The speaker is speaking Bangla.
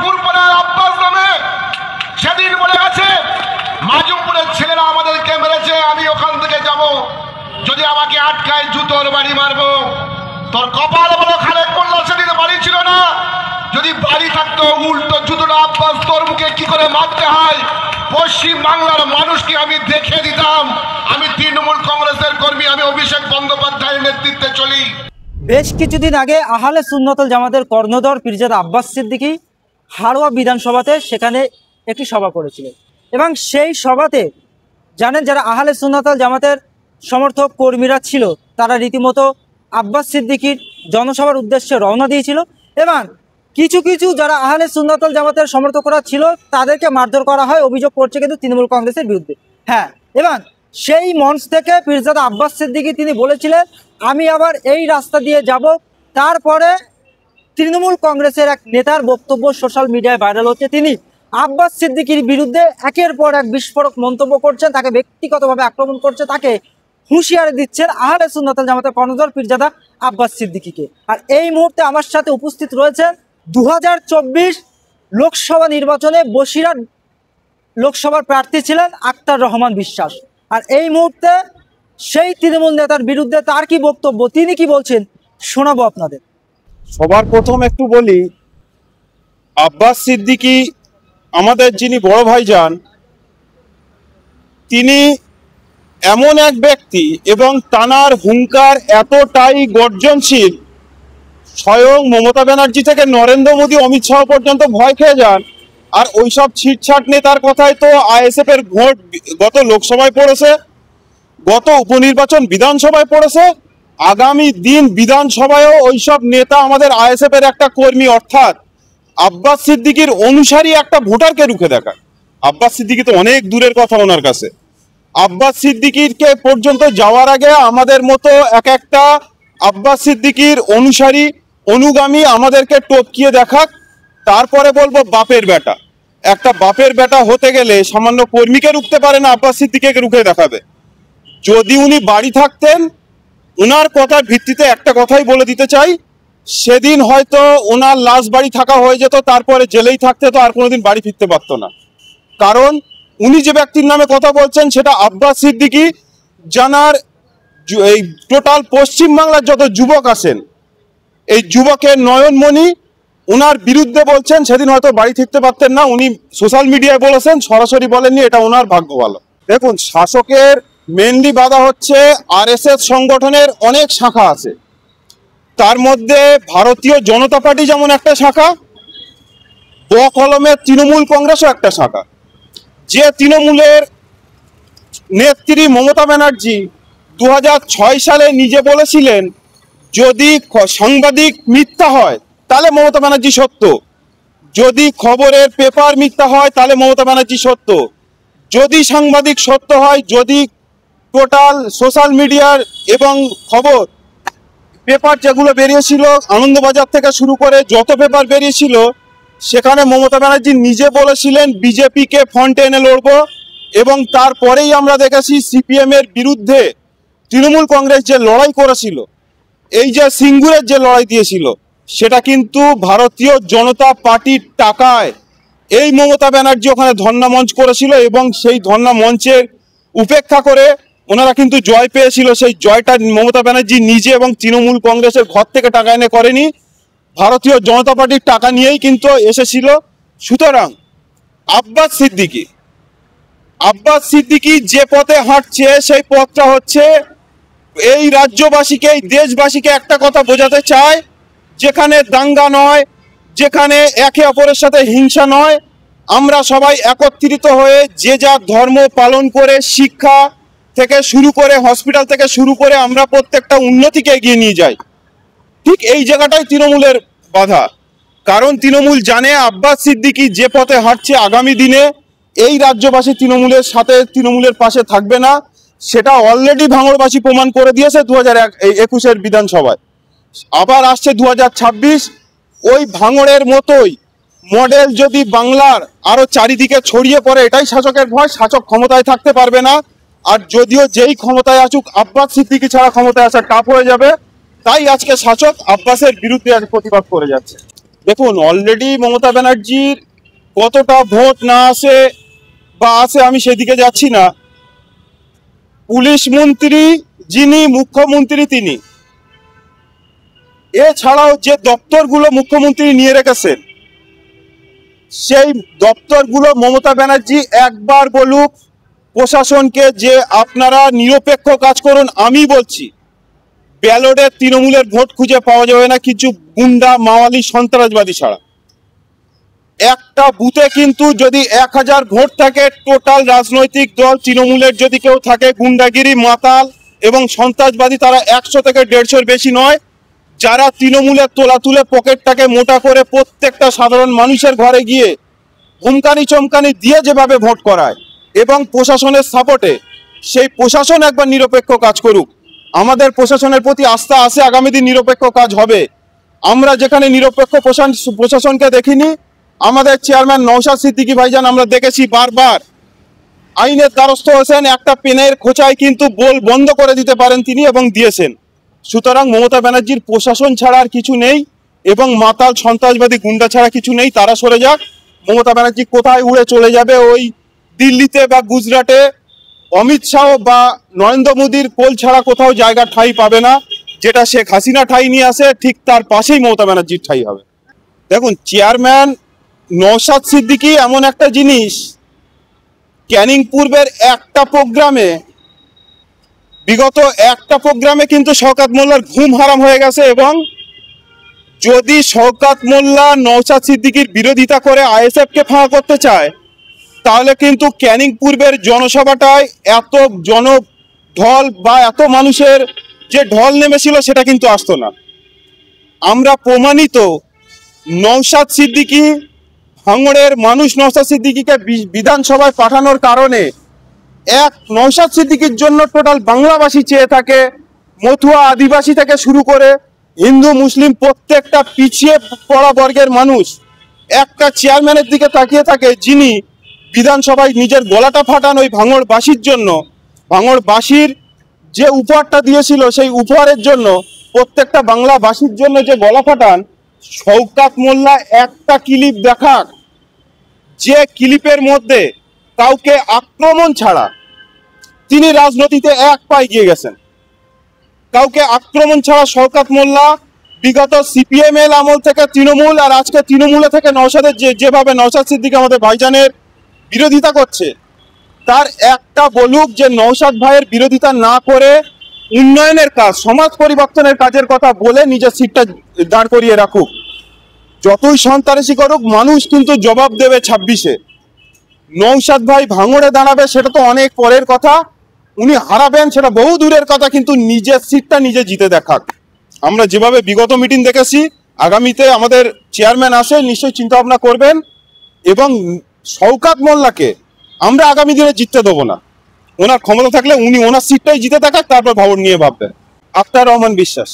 ফুলপুরের আব্বাস নামে সেদিন বলে গেছে মাজুমপুরের ছেলেরা আমাদেরকে মেরেছে, আমি ওখান থেকে যাব, যদি আমাকে আটকায় জুতোর বাড়ি মারবো। তোর কপাল বলো খালেক মোল্লা সেদিন বাড়ি ছিল না, যদি বাড়ি থাকতো উল্টো জুতোটা আব্বাস তোর মুখে কি করে মারতে হয় পশ্চিম বাংলার মানুষকে আমি দেখে দিতাম। আমি তৃণমূল কংগ্রেসের কর্মী, আমি অভিষেক বন্দ্যোপাধ্যায়ের নেতৃত্বে চলি। বেশ কিছুদিন আগে আহলে সুন্নাতুল জামাতের কর্ণধর পীরজাদা আব্বাস সিদ্দিকী হাড়োয়া বিধানসভাতে সেখানে একটি সভা করেছিলেন এবং সেই সভাতে জানেন যারা আহলে সুন্নাতুল জামাতের সমর্থক কর্মীরা ছিল তারা রীতিমতো আব্বাস সিদ্দিকীর জনসভার উদ্দেশ্যে রওনা দিয়েছিল এবং কিছু কিছু যারা আহলে সুন্নাতুল জামাতের সমর্থকরা ছিল তাদেরকে মারধর করা হয়, অভিযোগ করছে কিন্তু তৃণমূল কংগ্রেসের বিরুদ্ধে। হ্যাঁ, এবং সেই মঞ্চ থেকে পীরজাদা আব্বাস সিদ্দিকী তিনি বলেছিলেন আমি আবার এই রাস্তা দিয়ে যাব। তারপরে তৃণমূল কংগ্রেসের এক নেতার বক্তব্য সোশ্যাল মিডিয়ায় ভাইরাল হচ্ছে, তিনি আব্বাস সিদ্দিকীর বিরুদ্ধে একের পর এক বিস্ফোরক মন্তব্য করছেন, তাকে ব্যক্তিগতভাবে আক্রমণ করছে, তাকে হুঁশিয়ারি দিচ্ছেন আহলে সুন্নাতুল জামাতের কর্ণধর পীরজাদা আব্বাস সিদ্দিকীকে। আর এই মুহূর্তে আমার সাথে উপস্থিত রয়েছেন 2024 লোকসভা নির্বাচনে বসিরহাট লোকসভার প্রার্থী ছিলেন আক্তার রহমান বিশ্বাস। আর এই মুহূর্তে সেই তৃণমূল নেতার বিরুদ্ধে তার কি বক্তব্য, তিনি কি বলছেন শোনাবো আপনাদের। সবার প্রথম একটু বলি, আব্বাস সিদ্দিকী আমাদের যিনি বড় ভাইজান, তিনি এমন এক ব্যক্তি এবং তানার হুঙ্কার এতটাই গর্জনশীল, স্বয়ং মমতা ব্যানার্জি থেকে নরেন্দ্র মোদী, অমিত শাহ পর্যন্ত ভয় খেয়ে যান। আর ওইসব ছিটছাট নেতার কথায় তো আইএসএফ এর ভোট গত লোকসভায় পড়েছে, গত উপনির্বাচন বিধানসভায় পড়েছে, আগামী দিন বিধানসভায়ও ওইসব নেতা আমাদের আইএসএফ এর একটা কর্মী অর্থাৎ আব্বাস সিদ্দিকীর অনুসারী একটা ভোটারকে রুখে দেখায়। আব্বাস সিদ্দিকী তো অনেক দূরের কথা ওনার কাছে। আব্বাস সিদ্দিকীকে পর্যন্ত যাওয়ার আগে আমাদের মতো এক একটা আব্বাস সিদ্দিকীর অনুসারী অনুগামী আমাদেরকে টপকিয়ে দেখাক, তারপরে বলবো বাপের বেটা। একটা বাপের বেটা হতে গেলে সামান্য কর্মীকে রুখতে পারে না, আব্বাস সিদ্দিকীকে রুখে দেখাবে। যদি উনি বাড়ি থাকতেন, ওনার কথার ভিত্তিতে একটা কথাই বলে দিতে চাই, সেদিন হয়তো ওনার লাশ বাড়ি থাকা হয়ে যেত, তারপরে জেলেই থাকতে তো আর কোনোদিন বাড়ি ফিরতে পারত না। কারণ উনি যে ব্যক্তির নামে কথা বলছেন সেটা আব্বাস সিদ্দিকী, জানার এই টোটাল পশ্চিমবাংলার যত যুবক আছেন এই যুবকের নয়নমণি, ওনার বিরুদ্ধে বলছেন। সেদিন হয়তো বাড়ি ফিরতে পারতেন না, উনি সোশ্যাল মিডিয়ায় বলেছেন, সরাসরি বলেননি, এটা ওনার ভাগ্য ভালো। দেখুন, শাসকের মেনলি বাধা হচ্ছে আরএসএস সংগঠনের অনেক শাখা আছে, তার মধ্যে ভারতীয় জনতা পার্টি যেমন একটা শাখা, কলমের তৃণমূল কংগ্রেসও একটা শাখা। যে তৃণমূলের নেত্রী মমতা ব্যানার্জি 2006 সালে নিজে বলেছিলেন যদি সাংবাদিক মিথ্যা হয় তাহলে মমতা ব্যানার্জি সত্য, যদি খবরের পেপার মিথ্যা হয় তাহলে মমতা ব্যানার্জি সত্য, যদি সাংবাদিক সত্য হয়, যদি টোটাল সোশ্যাল মিডিয়ার এবং খবর পেপার যেগুলো বেরিয়েছিল আনন্দবাজার থেকে শুরু করে যত পেপার বেরিয়েছিল, সেখানে মমতা ব্যানার্জি নিজে বলেছিলেন বিজেপিকে ফ্রন্টে এনে লড়ব। এবং তারপরেই আমরা দেখেছি সিপিএম এর বিরুদ্ধে তৃণমূল কংগ্রেস যে লড়াই করেছিল, এই যে সিঙ্গুরের যে লড়াই দিয়েছিল, সেটা কিন্তু ভারতীয় জনতা পার্টির টাকায় এই মমতা ব্যানার্জি ওখানে ধর্ণা মঞ্চ করেছিল এবং সেই ধর্ণা মঞ্চের উপেক্ষা করে ওনারা কিন্তু জয় পেয়েছিল। সেই জয়টা মমতা ব্যানার্জি নিজে এবং তৃণমূল কংগ্রেসের ঘর থেকে টাকা এনে করেনি, ভারতীয় জনতা পার্টির টাকা নিয়েই কিন্তু এসেছিল। সুতরাং আব্বাস সিদ্দিকী যে পথে হাঁটছে সেই পথটা হচ্ছে এই রাজ্যবাসীকে, এই দেশবাসীকে একটা কথা বোঝাতে চায়, যেখানে দাঙ্গা নয়, যেখানে একে অপরের সাথে হিংসা নয়, আমরা সবাই একত্রিত হয়ে যে যার ধর্ম পালন করে, শিক্ষা থেকে শুরু করে হসপিটাল থেকে শুরু করে আমরা প্রত্যেকটা উন্নতিকে এগিয়ে নিয়ে যাই। ঠিক এই জায়গাটাই তৃণমূলের বাধা। কারণ তৃণমূল জানে আব্বাস সিদ্দিকী যে পথে হাঁটছে আগামী দিনে এই রাজ্যবাসী তৃণমূলের সাথে, তৃণমূলের পাশে থাকবে না। সেটা অলরেডি ভাঙড়বাসী প্রমাণ করে দিয়েছে 2021 বিধানসভায়। আবার আসছে 2026, ওই ভাঙড়ের মতোই মডেল যদি বাংলার আরো চারিদিকে ছড়িয়ে পড়ে, এটাই শাসকের ভয়, শাসক ক্ষমতায় থাকতে পারবে না। আর যদিও যেই ক্ষমতায় আসুক আব্বাস সিদ্দিকী ছাড়া ক্ষমতায় আসা টাফ হয়ে যাবে, তাই আজকে শাসক আব্বাসের বিরুদ্ধে আজ প্রতিবাদ করে যাচ্ছে। দেখুন, অলরেডি মমতা ব্যানার্জির কতটা ভোট না আসে বা আসে আমি সেদিকে যাচ্ছি না। পুলিশ মন্ত্রী যিনি মুখ্যমন্ত্রী তিনি, এছাড়াও যে দপ্তরগুলো মুখ্যমন্ত্রী নিয়ে রেখেছেন সেই দপ্তরগুলো মমতা ব্যানার্জি একবার বলুক প্রশাসনকে যে আপনারা নিরপেক্ষ কাজ করুন। আমি বলছি ব্যালটে তৃণমূলের ভোট খুঁজে পাওয়া যাবে না কিছু গুন্ডা মাওয়ালি সন্ত্রাসবাদী ছাড়া। একটা বুথে কিন্তু যদি 1000 ভোট থাকে, টোটাল রাজনৈতিক দল তৃণমূলের যদি কেউ থাকে গুন্ডাগিরি মাতাল এবং সন্ত্রাসবাদী, তারা 100 থেকে 150-র বেশি নয়। যারা তৃণমূলের তোলা তুলে পকেটটাকে মোটা করে প্রত্যেকটা সাধারণ মানুষের ঘরে গিয়ে হুমকানি চমকানি দিয়ে যেভাবে ভোট করায় এবং প্রশাসনের সাপোর্টে, সেই প্রশাসন একবার নিরপেক্ষ কাজ করুক। আমাদের প্রশাসনের প্রতি আস্থা আছে, আগামী দিন নিরপেক্ষ কাজ হবে। আমরা যেখানে নিরপেক্ষ প্রশাসনকে দেখিনি, আমাদের চেয়ারম্যান নওশাদ সিদ্দিকী ভাইজান আমরা দেখেছি বারবার আইনের দ্বারস্থ হয়েছেন, একটা পেনের খোঁচায় কিন্তু বল বন্ধ করে দিতে পারেন তিনি এবং দিয়েছেন। সুতরাং মমতা ব্যানার্জির প্রশাসন ছাড়া আর কিছু নেই এবং মাতাল সন্ত্রাসবাদী গুন্ডা ছাড়া কিছু নেই। তারা সরে যাক। মমতা ব্যানার্জি কোথায় উড়ে চলে যাবে, ওই দিল্লিতে বা গুজরাটে অমিত শাহ বা নরেন্দ্র মোদীর কোল ছাড়া কোথাও জায়গা ঠাঁই পাবে না। যেটা শেখ হাসিনা ঠাঁই নিয়ে আসে, ঠিক তার পাশেই মমতা ব্যানার্জির ঠাঁই হবে। দেখুন, চেয়ারম্যান নওশাদ সিদ্দিকী এমন একটা জিনিস, ক্যানিং পূর্বের একটা প্রোগ্রামে, বিগত একটা প্রোগ্রামে কিন্তু শওকত মোল্লার ঘুম হারাম হয়ে গেছে। এবং যদি শওকত মোল্লা নওশাদ সিদ্দিকীর বিরোধিতা করে আইএসএফকে ফাঁকা করতে চায়, তাহলে কিন্তু ক্যানিং পূর্বের জনসভাটায় এত জনঢল বা এত মানুষের যে ঢল নেমেছিল সেটা কিন্তু আসতো না। আমরা প্রমাণিত, নওশাদ সিদ্দিকী, ভাঙড়ের মানুষ নওশাদ সিদ্দিকীকে বিধানসভায় পাঠানোর কারণে নওশাদ সিদ্দিকীর জন্য টোটাল বাংলাবাসী চেয়ে থাকে। মতুয়া আদিবাসী থেকে শুরু করে হিন্দু মুসলিম প্রত্যেকটা পিছিয়ে পড়া বর্গের মানুষ একটা চেয়ারম্যানের দিকে তাকিয়ে থাকে, যিনি বিধানসভায় নিজের গলাটা ফাটান ওই ভাঙড়বাসীর জন্য। ভাঙড়বাসীর যে উপহারটা দিয়েছিল সেই উপহারের জন্য, প্রত্যেকটা বাংলাবাসীর জন্য যে গলা ফাটান, শওকত মোল্লা একটা ক্লিপ দেখাক যে ক্লিপের মধ্যে কাউকে আক্রমণ ছাড়া তিনি রাজনীতিতে এক পা এগিয়ে গেছেন। কাউকে আক্রমণ ছাড়া শওকত মোল্লা বিগত সিপিএম-এর আমল থেকে তৃণমূল, আর আজকে তৃণমূলে থেকে নওশাদের যেভাবে নওশাদ সিদ্দিকী আমাদের ভাইজানের বিরোধিতা করছে, তার একটা বলুক যে নওশাদ ভাইয়ের বিরোধিতা না করে উন্নয়নের কাজ, সমাজ পরিবর্তনের কাজের কথা বলে নিজের সিটটা দাঁড় করিয়ে রাখুক। যতই সন্ত্রাসী করুক, মানুষ কিন্তু জবাব দেবে 26-এ। নওশাদ ভাই ভাঙড়ে দাঁড়াবে সেটা তো অনেক পরের কথা, উনি হারাবেন সেটা বহু দূরের কথা, কিন্তু নিজের সিটটা নিজে জিতে দেখাক। আমরা যেভাবে বিগত মিটিং দেখেছি, আগামীতে আমাদের চেয়ারম্যান আসে, নিশ্চয়ই চিন্তা ভাবনা করবেন। এবং শওকত মোল্লাকে আমরা আগামী দিনে জিততে দেবো না। ওনার ক্ষমতা থাকলে উনি ওনার সিটটাই জিতে দেখাক, তারপর ভাবন নিয়ে ভাববেন। আখতার রহমান বিশ্বাস।